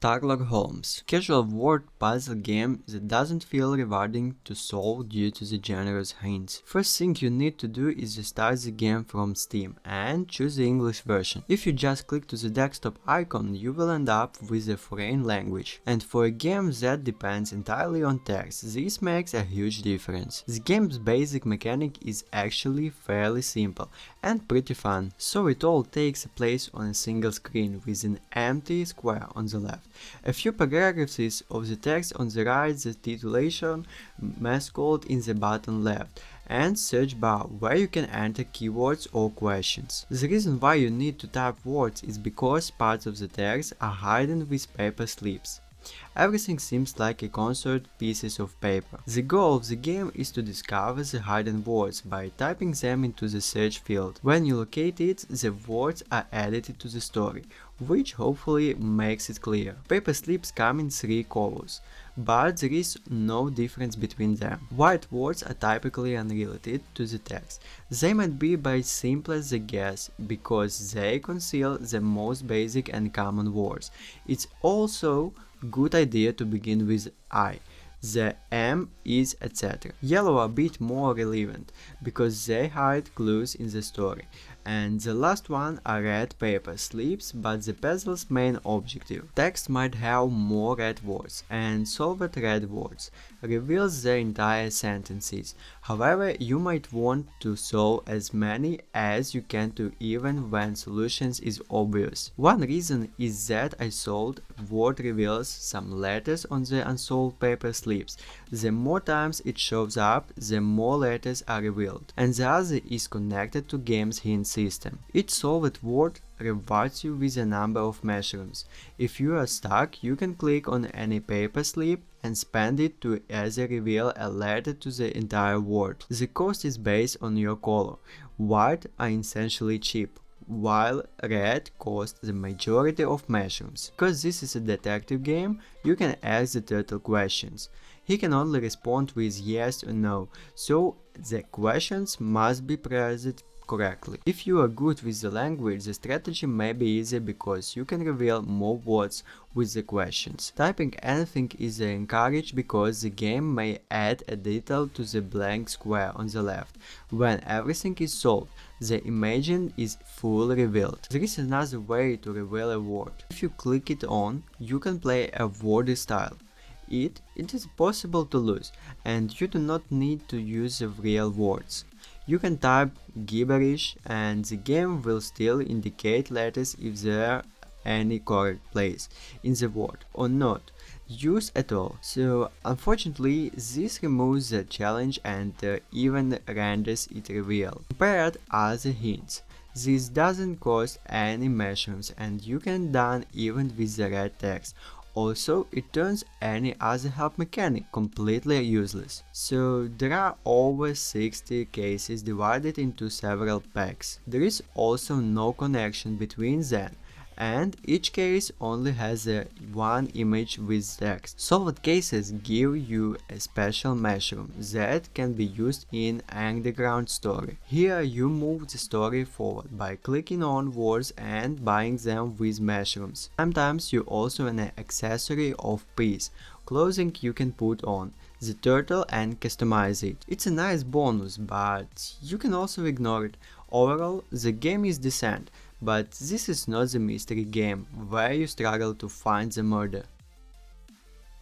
Turlock Holmes. Casual word puzzle game that doesn't feel rewarding to solve due to the generous hints. First thing you need to do is to start the game from Steam and choose the English version. If you just click to the desktop icon, you will end up with a foreign language. And for a game that depends entirely on text, this makes a huge difference. The game's basic mechanic is actually fairly simple and pretty fun. So it all takes place on a single screen with an empty square on the left. A few paragraphs of the text on the right, the titulation mascot in the bottom left, and search bar where you can enter keywords or questions. The reason why you need to type words is because parts of the text are hidden with paper slips. Everything seems like a concert pieces of paper. The goal of the game is to discover the hidden words by typing them into the search field. When you locate it, the words are added to the story, which hopefully makes it clear. Paper slips come in three colors, but there is no difference between them. White words are typically unrelated to the text. They might be by simplest guess because they conceal the most basic and common words. It's also good idea to begin with I. The M is etc. Yellow are a bit more relevant because they hide clues in the story. And the last one are red paper slips, but the puzzle's main objective. Text might have more red words, and solved red words reveals the entire sentences. However, you might want to solve as many as you can to even when solutions is obvious. One reason is that I solved word reveals some letters on the unsolved paper slips. The more times it shows up, the more letters are revealed. And the other is connected to game's hint system. Each solved word rewards you with a number of mushrooms. If you are stuck, you can click on any paper slip and spend it to either reveal a letter to the entire word. The cost is based on your color. White are essentially cheap, while red costs the majority of mushrooms. Because this is a detective game, you can ask the turtle questions. He can only respond with yes or no, so the questions must be phrased correctly. If you are good with the language, the strategy may be easy because you can reveal more words with the questions. Typing anything is encouraged because the game may add a detail to the blank square on the left. When everything is solved, the imagine is fully revealed. There is another way to reveal a word. If you click it on, you can play a word style. It is possible to lose, and you do not need to use the real words. You can type gibberish and the game will still indicate letters if there are any correct place in the word or not used at all. So unfortunately this removes the challenge and even renders it reveal. Compared other hints. This doesn't cost any mushrooms and you can done even with the red text. Also, it turns any other help mechanic completely useless. So there are over 60 cases divided into several packs. There is also no connection between them, and each case only has one image with text. Solved cases give you a special mushroom that can be used in underground story. Here you move the story forward by clicking on words and buying them with mushrooms. Sometimes you also an accessory of piece, clothing you can put on the turtle and customize it. It's a nice bonus, but you can also ignore it. Overall, the game is decent, but this is not the mystery game where you struggle to find the murder.